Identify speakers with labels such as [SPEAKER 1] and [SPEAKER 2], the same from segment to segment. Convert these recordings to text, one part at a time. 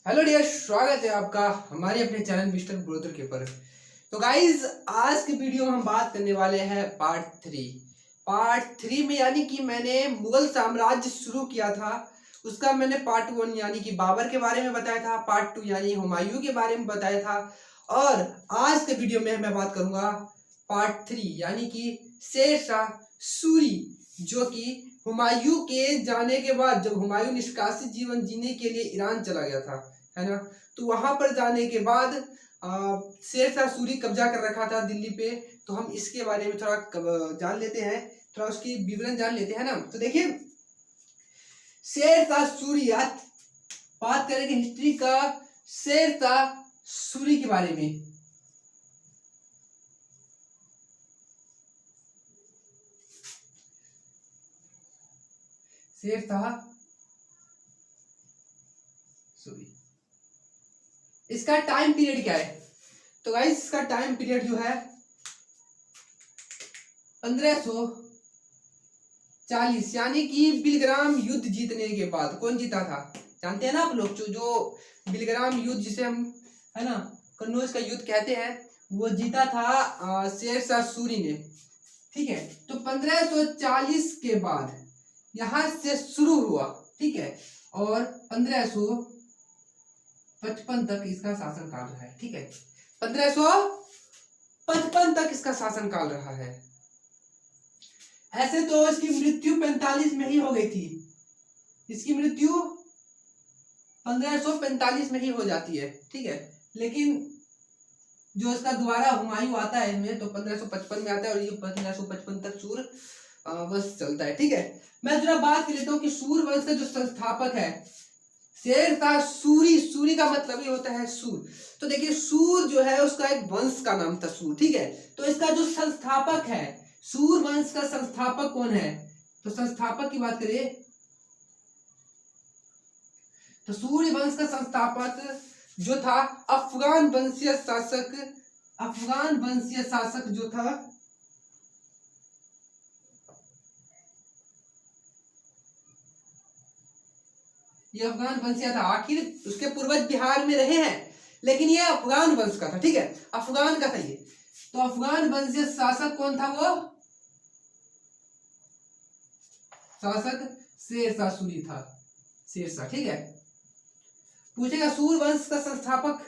[SPEAKER 1] Hello dear, स्वागत है आपका हमारे अपने चैनल मिस्टर ब्रोदर के पर। तो गाइज, आज की वीडियो में हम बात करने वाले हैं पार्ट थ्री में, यानी कि मैंने मुगल साम्राज्य शुरू किया था उसका मैंने पार्ट 1 यानी कि बाबर के बारे में बताया था, पार्ट 2 यानी हुमायूं के बारे में बताया था, और आज के वीडियो में मैं बात करूंगा पार्ट 3 यानी कि शेर शाह सूरी, जो कि हुमायूं के जाने के बाद, जब हुमायूं निष्कासित जीवन जीने के लिए ईरान चला गया था, है ना, तो वहां पर जाने के बाद शेर शाह सूरी कब्जा कर रखा था दिल्ली पे। तो हम इसके बारे में थोड़ा जान लेते हैं, थोड़ा उसकी विवरण जान लेते हैं ना। तो देखिए, शेर शाह सूरी, बात करेंगे हिस्ट्री का शेर शाह सूरी के बारे में। शेर शाह सूरी, इसका टाइम पीरियड क्या है? तो गाइस, इसका टाइम पीरियड जो है 1540, यानी कि बिलग्राम युद्ध जीतने के बाद। कौन जीता था जानते हैं ना आप लोग? जो बिलग्राम युद्ध, जिसे हम, है ना, कन्नौज का युद्ध कहते हैं, वो जीता था शेर शाह सूरी ने। ठीक है, तो 1540 के बाद यहां से शुरू हुआ, ठीक है, और 1555 तक इसका शासनकाल रहा है। ठीक है, 1555 तक इसका शासनकाल रहा है। ऐसे तो इसकी मृत्यु 45 में ही हो गई थी, इसकी मृत्यु 1545 में ही हो जाती है। ठीक है, लेकिन जो इसका दोबारा हुमायूं आता है इसमें, तो 1555 में आता है, और ये 1555 तक सूर वंश चलता है। ठीक है, मैं जरा बात कर लेता हूँ कि सूर वंश का जो संस्थापक है शेर शाह सूरी। सूरी का मतलब ही होता है सूर। तो देखिए, सूर जो है उसका एक वंश का नाम था, सूर। ठीक है, तो इसका जो संस्थापक है, सूर वंश का संस्थापक कौन है? तो संस्थापक की बात करें तो सूर्य वंश का संस्थापक जो था अफगान वंशीय शासक जो था, ये अफगान वंशीय था। आखिर उसके पूर्वज बिहार में रहे हैं, लेकिन ये अफगान वंश का था। ठीक है, अफगान का था ये। तो अफगान वंशीय शासक कौन था? वो शासक शेर शाह सूरी था, शेर शाह। ठीक है, पूछेगा सूर वंश का संस्थापक।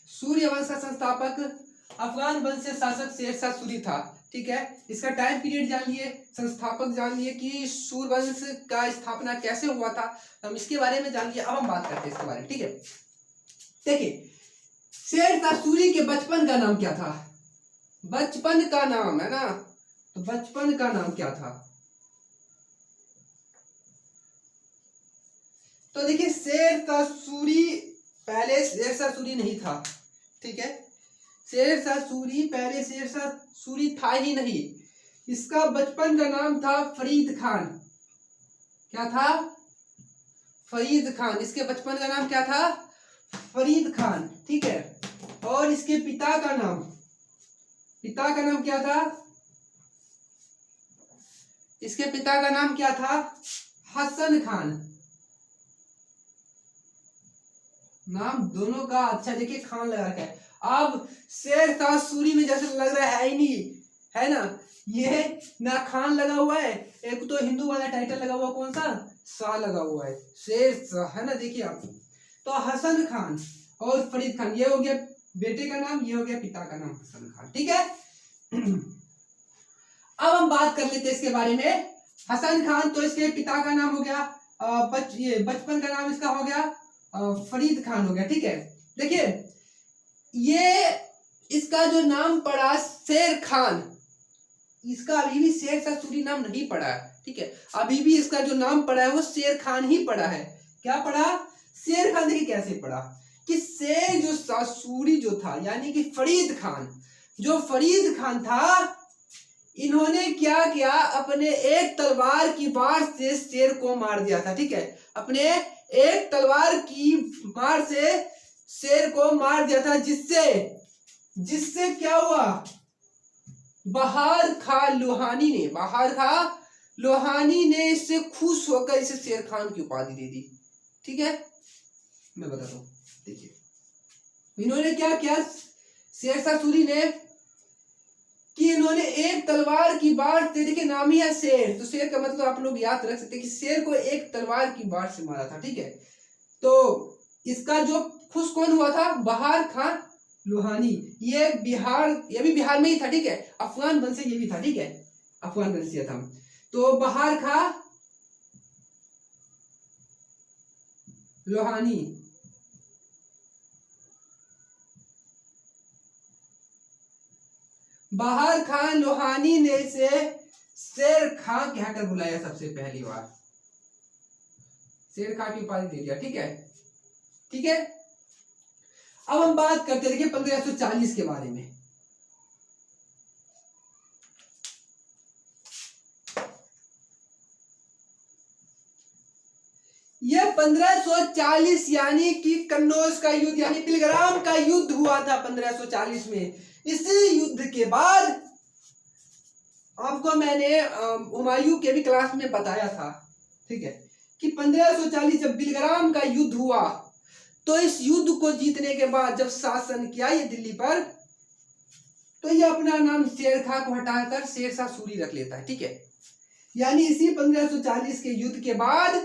[SPEAKER 1] सूर्य वंश का संस्थापक अफगान वंश से शासक शेर शाह सूरी था। ठीक है, इसका टाइम पीरियड जान लिए, संस्थापक जान लिए कि सूर वंश का स्थापना कैसे हुआ था, हम इसके बारे में जान लिए। अब हम बात करते हैं इसके बारे में। ठीक है, देखिए, शेर शाह सूरी के बचपन का नाम क्या था? बचपन का नाम, है ना, तो बचपन का नाम क्या था? तो देखिए, शेर शाह सूरी पहले शेर शाह सूरी नहीं था। ठीक है, शेर शाह सूरी पहले शेर शाह सूरी था ही नहीं। इसका बचपन का नाम था फरीद खान। क्या था? फरीद खान। इसके बचपन का नाम क्या था? फरीद खान। ठीक है, और इसके पिता का नाम क्या था? इसके पिता का नाम क्या था? हसन खान। नाम दोनों का अच्छा, देखिए, खान लगा रखा है। अब शेर शाह सूरी में जैसे लग रहा है ही नहीं, है ना, ये ना खान लगा हुआ है, एक तो हिंदू वाला टाइटल लगा हुआ, कौन सा? शाह लगा हुआ है, शेर शाह, है ना। देखिए आप, तो हसन खान और फरीद खान, ये हो गया बेटे का नाम, ये हो गया पिता का नाम, हसन खान। ठीक है, अब हम बात कर लेते हैं इसके बारे में। हसन खान, तो इसके पिता का नाम हो गया, बचपन का नाम इसका हो गया फरीद खान हो गया। ठीक है, देखिए, ये इसका जो नाम पड़ा शेर खान, इसका अभी भी शेर शाह सूरी नाम नहीं पड़ा है। ठीक है, अभी भी इसका जो नाम पड़ा है वो शेर खान ही पड़ा है। क्या पड़ा? शेर खान। देखिए कैसे पड़ा कि शेर जो शाह सूरी जो था, यानी कि फरीद खान, जो फरीद खान था, इन्होंने क्या किया, अपने एक तलवार की वार से शेर को मार दिया था। ठीक है, अपने एक तलवार की मार से शेर को मार दिया था, जिससे क्या हुआ, बहार खा लोहानी ने इससे खुश होकर इसे शेर खान की उपाधि दे दी। ठीक है, मैं बताता हूं। देखिए इन्होंने क्या किया, शेरशाह सूरी ने, कि इन्होंने एक तलवार की बाढ़, तेरे के नाम ही है शेर, तो शेर का मतलब आप लोग याद रख सकते हैं कि शेर को एक तलवार की बाढ़ से मारा था। ठीक है, तो इसका जो खुश कौन हुआ था, बहार खान लोहानी। ये भी बिहार में ही था। ठीक है, अफगान वंश ये भी था। ठीक है, अफगान वंशीय था। तो बहार खान लोहानी बहार खान लोहानी ने इसे शेर खां कहकर बुलाया सबसे पहली बार, शेर खां की उपाधि दे दिया। ठीक है, ठीक है। अब हम बात करते देखिए 1540 के बारे में। यह 1540 यानी कि कन्नौज का युद्ध यानी बिलग्राम का युद्ध हुआ था 1540 में। इसी युद्ध के बाद आपको मैंने हुमायूं के भी क्लास में बताया था, ठीक है, कि 1540 जब बिलग्राम का युद्ध हुआ, तो इस युद्ध को जीतने के बाद जब शासन किया ये दिल्ली पर, तो ये अपना नाम शेर खां को हटाकर शेरशाह सूरी रख लेता है। ठीक है, यानी इसी 1540 के युद्ध के बाद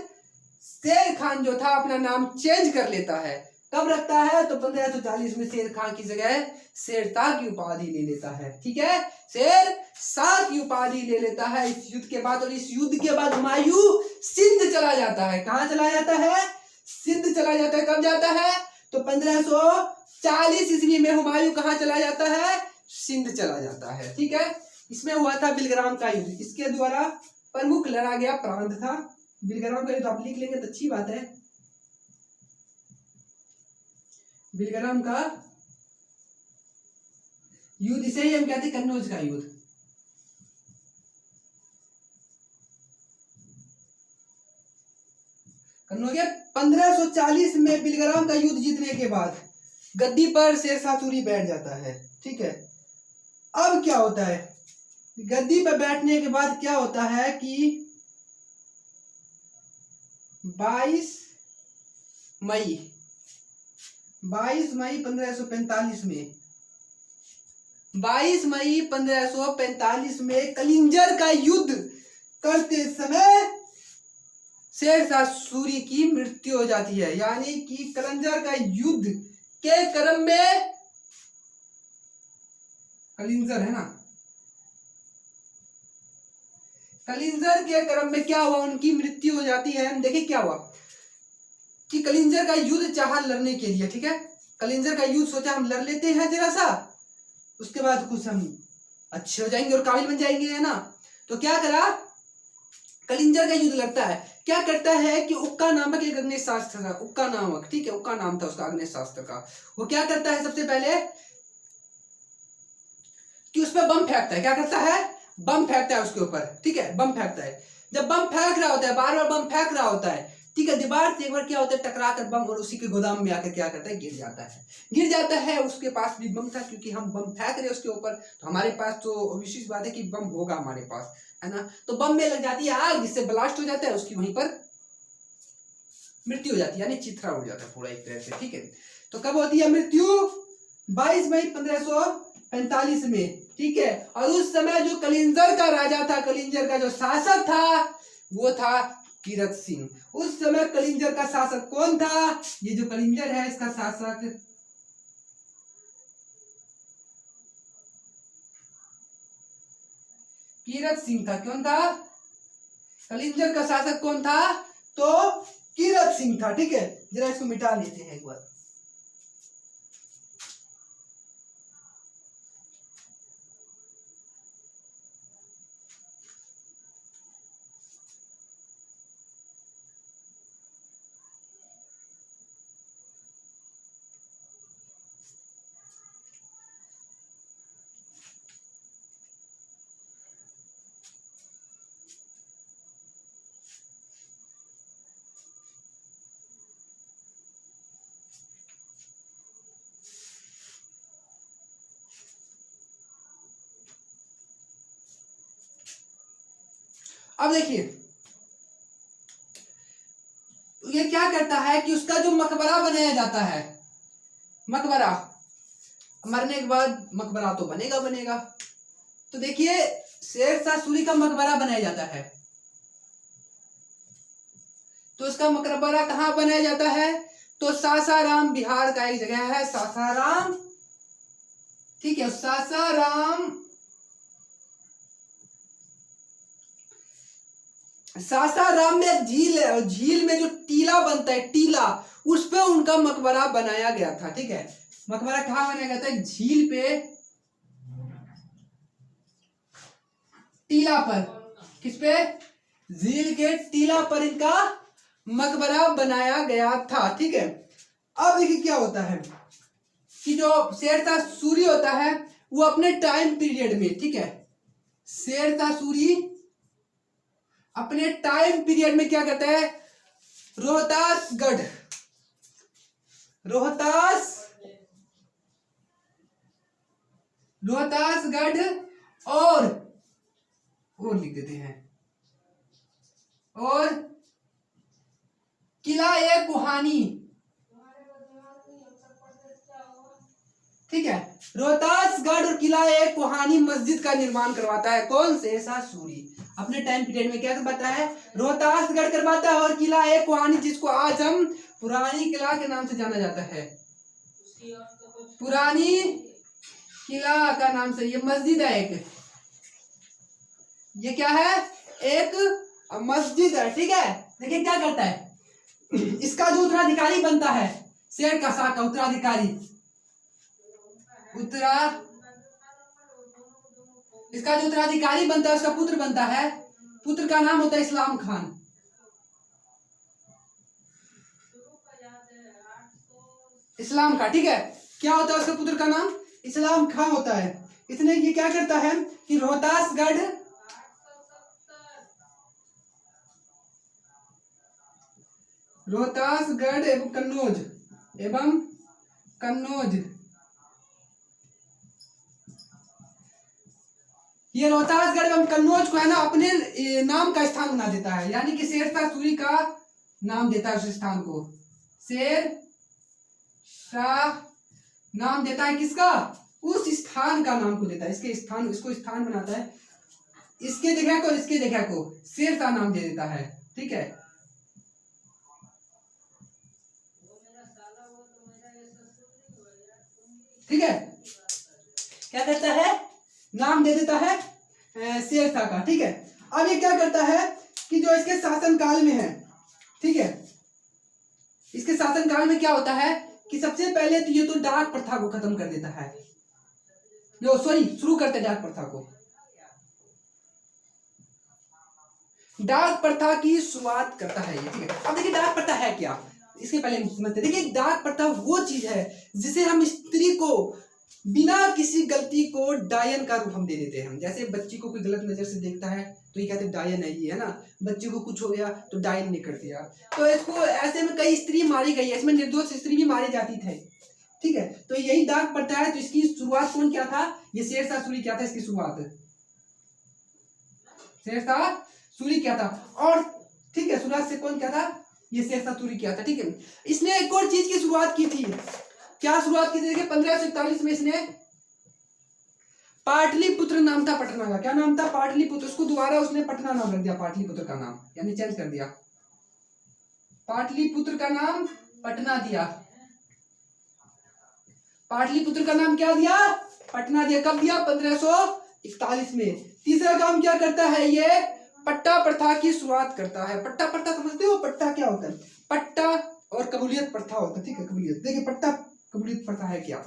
[SPEAKER 1] शेर खान जो था अपना नाम चेंज कर लेता है। कब रखता है, तो 1540 में शेर खान की जगह शेरशाह की उपाधि ले लेता है। ठीक है, शेरशाह की उपाधि ले लेता है इस युद्ध के बाद। और इस युद्ध के बाद हुमायूं सिंध चला जाता है। कहां चला जाता है, सिंध चला जाता है। कब जाता है, तो 1540 ईस्वी में हुमायूं कहां चला जाता है, सिंध चला जाता है। ठीक है, इसमें हुआ था बिलग्राम का युद्ध। इसके द्वारा प्रमुख लड़ा गया प्रांत था बिलग्राम का युद्ध। आप लिख लेंगे तो अच्छी बात है। बिलग्राम का युद्ध, इसे ही हम कहते हैं कन्नौज का युद्ध। कन्नौज 1540 में बिलग्राम का युद्ध जीतने के बाद गद्दी पर शेरशाह सूरी बैठ जाता है। ठीक है, अब क्या होता है, गद्दी पर बैठने के बाद क्या होता है कि 22 मई 1545 में 22 मई 1545 में कलिंजर का युद्ध करते समय शेरशाह सूरी की मृत्यु हो जाती है। यानी कि कलिंजर का युद्ध के क्रम में, कलिंजर है ना, कलिंजर के क्रम में क्या हुआ, उनकी मृत्यु हो जाती है। देखिए क्या हुआ कि कलिंजर का युद्ध चाहा लड़ने के लिए। ठीक है, कलिंजर का युद्ध सोचा हम लड़ लेते हैं जरा सा, उसके बाद कुछ हम अच्छे हो जाएंगे और काबिल बन जाएंगे, है ना। तो क्या करा, कलिंजर का युद्ध लड़ता है। क्या करता है कि उक्का नामक एक अग्नि शास्त्र था, उक्का नामक, ठीक है, उक्का नाम था उसका अग्नि शास्त्र का। वो क्या करता है, सबसे पहले कि उस पर बम फेंकता है। क्या करता है, बम फेंकता है उसके ऊपर। ठीक है, बम फेंकता है। जब बम फेंक रहा होता है, बार बार बम फेंक रहा होता है, ठीक है, दीवार से एक बार क्या होता है, टकरा कर बम और उसी के गोदाम में आकर क्या करता है, गिर जाता है। गिर जाता है, उसके पास भी बम था, क्योंकि हम बम फेंक रहे उसके ऊपर, तो हमारे पास तो विशेष बात है कि बम होगा हमारे पास, है ना। तो बम में लग जाती है आग, जिससे ब्लास्ट हो जाता है, उसकी वहीं पर मृत्यु हो जाती है, यानी चिथरा उड़ जाता है पूरा एक तरह से। ठीक है, तो कब होती है मृत्यु, 22 मई 1545 में। ठीक है, और उस समय जो कलिंजर का राजा था, कलिंजर का जो शासक था, वो था कीरत सिंह। उस समय कलिंजर का शासक कौन था, ये जो कलिंजर है इसका शासक कीरत सिंह था। कौन था, कलिंजर का शासक कौन था, तो कीरत सिंह था। ठीक है, जरा इसको मिटा लेते हैं एक बार। अब देखिए ये क्या करता है कि उसका जो मकबरा बनाया जाता है, मकबरा मरने के बाद मकबरा तो बनेगा बनेगा। तो देखिए शेरशाह सूरी का मकबरा बनाया जाता है, तो उसका मकबरा कहाँ बनाया जाता है? तो सासाराम बिहार का एक जगह है, सासाराम, ठीक है, सासाराम, सासाराम में झील है, और झील में जो टीला बनता है, टीला, उस पे उनका मकबरा बनाया गया था। ठीक है, मकबरा कहाँ बनाया गया था? झील पे, टीला पर। किस पे? झील के टीला पर इनका मकबरा बनाया गया था। ठीक है, अब देखिए क्या होता है कि जो शेरशाह सूरी होता है वो अपने टाइम पीरियड में, ठीक है, शेरशाह सूरी अपने टाइम पीरियड में क्या करता है? रोहतासगढ़, रोहतासगढ़ और लिख देते हैं, और किला ए कुहानी, ठीक है, रोहतासगढ़ और किला ए कुहानी मस्जिद का निर्माण करवाता है। कौन? शेरशाह सूरी अपने टाइम पीरियड में क्या करवाता है? रोहतासगढ़ करवाता है, और किला ए कुहानी, जिसको आज हम पुरानी किला के नाम से जाना जाता है, पुरानी किला का नाम से। ये मस्जिद है एक, ये क्या है? एक मस्जिद है। ठीक है, देखिए क्या करता है, इसका जो उत्तराधिकारी बनता है, शेर का शाह का उत्तराधिकारी, इसका जो उत्तराधिकारी बनता है उसका पुत्र बनता है, पुत्र का नाम होता है इस्लाम खान। इस्लाम खान, ठीक है, क्या होता है उसका पुत्र का नाम? इस्लाम खान होता है। इसने ये क्या करता है कि रोहतासगढ़ एवं कन्नौज, ये रोहतासगढ़ एवं कन्नौज को है ना अपने नाम का स्थान बना देता है, यानी कि शेरशाह सूरी का नाम देता है उस स्थान को। शेर शाह नाम देता है किसका? उस स्थान का नाम को देता है, इसके स्थान, इसको स्थान बनाता है, इसके जगह को, इसके जगह को शेरशाह नाम दे देता है। ठीक है, ठीक है, क्या करता है? नाम दे देता है शेरशाह का। ठीक है, अब ये क्या करता है कि जो इसके शासनकाल में है, ठीक है, इसके शासनकाल में क्या होता है कि सबसे पहले तो ये तो डाक प्रथा को खत्म कर देता है, जो शुरू करते डाक प्रथा को, डाक प्रथा की शुरुआत करता है ये। ठीक है, अब देखिए डाक प्रथा है क्या, इसके पहले समझते। देखिए डाक प्रथा वो चीज है जिसे हम स्त्री को बिना किसी गलती को डायन का रूप हम दे देते हैं। जैसे बच्ची को कोई गलत नजर से देखता है तो ये कहते हैं डायन है ये, है ना, बच्चे को कुछ हो गया तो डायन ने कर दिया, तो इसको ऐसे में कई स्त्री मारी गई है, इसमें निर्दोष स्त्री भी मारी जाती थी। ठीक है, तो यही डाक प्रथा है। तो इसकी शुरुआत कौन किया था? ये शेरशाह सूरी किया था, इसकी शुरुआत शेरशाह सूरी किया था। और ठीक है, शुरुआत से कौन किया था? ये शेरशाह सूरी किया था। ठीक है, इसने एक और चीज की शुरुआत की थी। क्या शुरुआत की थी? देखिए 1541 में इसने पाटलिपुत्र नाम था पटना का। क्या नाम था? पाटलिपुत्र। उसको दोबारा उसने पटना नाम रख दिया, पाटलिपुत्र का नाम यानी चेंज कर दिया, पाटलिपुत्र का नाम पटना दिया। पाटलिपुत्र का नाम क्या दिया? पटना दिया। कब दिया? 1541 में। तीसरा काम क्या करता है ये? पट्टा प्रथा की शुरुआत करता है। पट्टा प्रथा समझते हो? पट्टा क्या होता है? पट्टा और कबूलियत प्रथा होता है। ठीक है, कबूलियत। देखिए पट्टा कबूलियत प्रथा है क्या?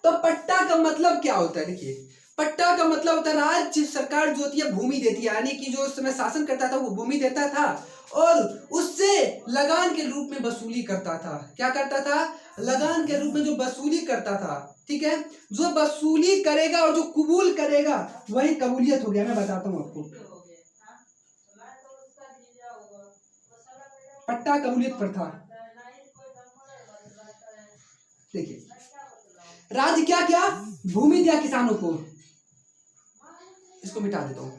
[SPEAKER 1] तो पट्टा का मतलब क्या होता है? देखिए पट्टा का मतलब होता है राज्य सरकार जो होती है भूमि देती है, यानी कि जो उस समय शासन करता था वो भूमि देता था और उससे लगान के रूप में वसूली करता था। क्या करता था? लगान के रूप में जो वसूली करता था। ठीक है, जो वसूली करेगा और जो कबूल करेगा वही कबूलियत हो गया। मैं बताता हूँ आपको, पट्टा कबूलियत प्रथा। देखिए राज्य क्या क्या भूमि दिया किसानों को, इसको मिटा देता हूं,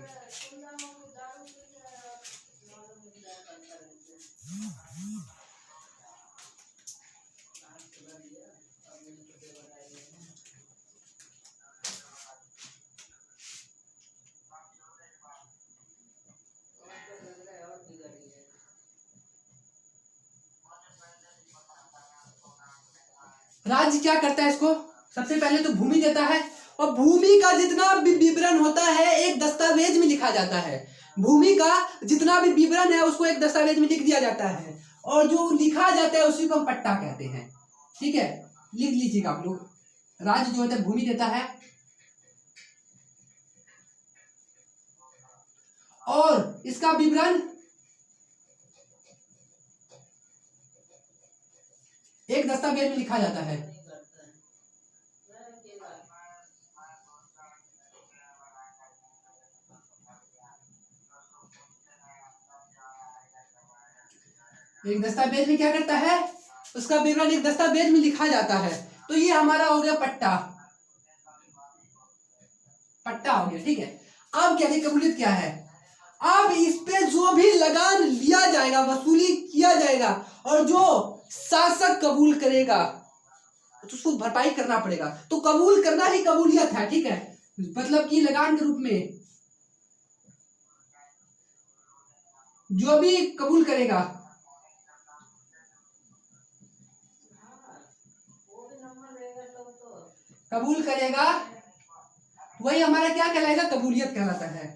[SPEAKER 1] राज्य क्या करता है इसको? सबसे पहले तो भूमि देता है, और भूमि का जितना भी विवरण होता है एक दस्तावेज में लिखा जाता है। भूमि का जितना भी विवरण है उसको एक दस्तावेज में लिख दिया जाता है, और जो लिखा जाता है उसी को हम पट्टा कहते हैं। ठीक है, लिख लीजिएगा आप लोग। राज्य जो होता है भूमि देता है, और इसका विवरण एक दस्तावेज में लिखा जाता है। एक दस्तावेज में क्या करता है? उसका विवरण एक दस्तावेज में लिखा जाता है। तो ये हमारा हो गया पट्टा, पट्टा हो गया। ठीक है, अब क्या है? कबूलियत क्या है? अब इस पे जो भी लगान लिया जाएगा, वसूली किया जाएगा, और जो शासक कबूल करेगा तो उसको भरपाई करना पड़ेगा। तो कबूल करना ही कबूलियत है। ठीक है, मतलब कि लगान के रूप में जो भी कबूल करेगा, कबूल करेगा, वही हमारा क्या कहलाएगा? कबूलियत कहलाता है।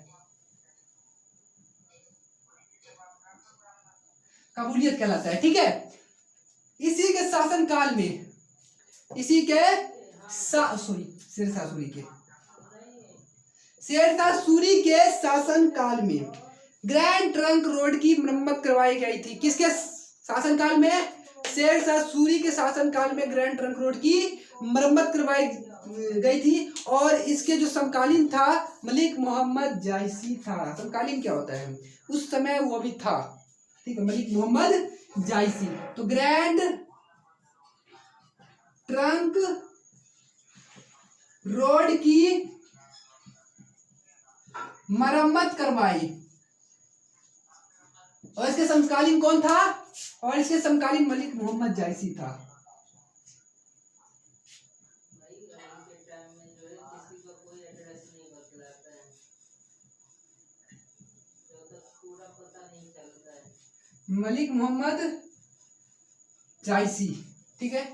[SPEAKER 1] कबूलियत कहलाता है। ठीक है, इसी के शासन काल में, इसी के शेरशाह सूरी के शासन काल में ग्रैंड ट्रंक रोड की मरम्मत करवाई गई थी। किसके शासन काल में? शेरशाह सूरी के शासन काल में ग्रैंड ट्रंक रोड की मरम्मत करवाई गई थी, और इसके जो समकालीन था मलिक मोहम्मद जायसी था। समकालीन क्या होता है? उस समय वो भी था। ठीक है, मलिक मोहम्मद जायसी। तो ग्रैंड ट्रंक रोड की मरम्मत करवाई, और इसके समकालीन कौन था? और इसके समकालीन मलिक मोहम्मद जायसी था। मलिक मोहम्मद जायसी। ठीक है,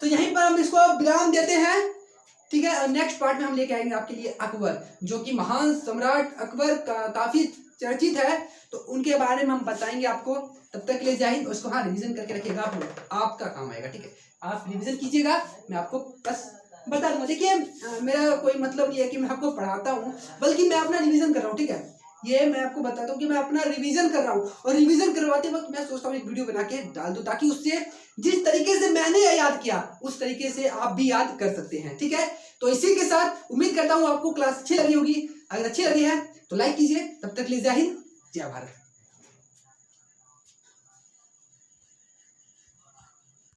[SPEAKER 1] तो यहीं पर हम इसको विराम देते हैं। ठीक है, नेक्स्ट पार्ट में हम लेके आएंगे आपके लिए अकबर, जो कि महान सम्राट अकबर का काफी चर्चित है, तो उनके बारे में हम बताएंगे आपको। तब तक ले जाए उसको हाँ रिवीजन करके रखिएगा, आपका काम आएगा। ठीक है, आप रिवीजन कीजिएगा, मैं आपको बस बता दूंगा। देखिए, मेरा कोई मतलब नहीं है कि मैं आपको पढ़ाता हूँ, बल्कि मैं अपना रिवीजन कर रहा हूँ। ठीक है, ये मैं आपको बताता हूँ कि मैं अपना रिवीजन कर रहा हूँ, और रिवीजन करवाते वक्त मैं सोचता हूँ एक वीडियो बना के डाल दूँ, ताकि उससे जिस तरीके से मैंने याद किया उस तरीके से आप भी याद कर सकते हैं। ठीक है, तो इसी के साथ उम्मीद करता हूँ आपको क्लास अच्छी लगी होगी। अगर अच्छी लगी है तो लाइक कीजिए। तब तक ले जय हिंद, जय भारत।